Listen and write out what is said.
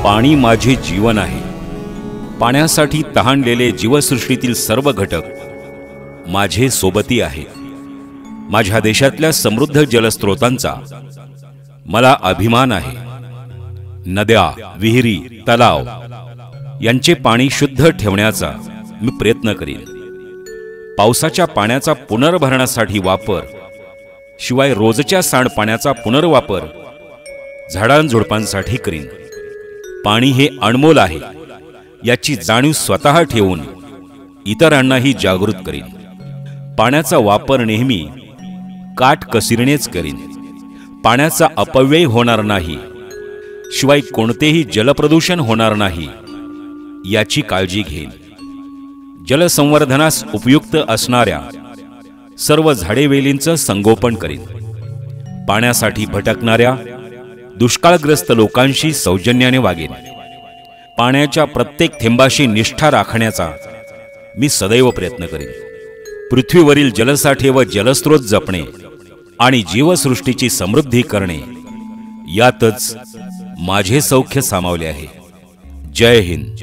पाणी माझे जीवन आहे। पाण्यासाठी तहानलेले जीवसृष्टीतील सर्व घटक माझे सोबती आहेत। माझ्या देशातल्या समृद्ध जलस्रोतांचा मला अभिमान आहे। नद्या, विहिरी, तलाव यांचे पाणी शुद्ध ठेवण्याचा मी प्रयत्न करीन। पावसाच्या पाण्याचा पुनर्भरणासाठी वापर, शिवाय रोजच्या सांडपाण्याचा पुनर्वापर झाडांझुडपांसाठी करीन। पाणी हे अनमोल आहे याची जाणीव स्वतः ठेवून इतरांनाही जागृत करीन। पाण्याचा वापर नेहमी काटकसरीनेच करीन। पाण्याचा अपव्यय होणार नाही, शिवाय कोणतेही जलप्रदूषण होणार नाही याची काळजी घेईन। जलसंवर्धनास उपयुक्त असणाऱ्या सर्व झाडेवेलींचं संगोपन करीन। पाण्यासाठी भटकणाऱ्या दुष्काळग्रस्त लोकांशी सौजन्याने वागेन। पाण्याच्या प्रत्येक थेंबाशी निष्ठा राखण्याचा मी सदैव प्रयत्न करीन। पृथ्वीवरील जलसाठे व जलस्रोत जपणे आणि जीवसृष्टीची समृद्धी करणे यातच माझे सौख्य सामावले आहे। जय हिंद।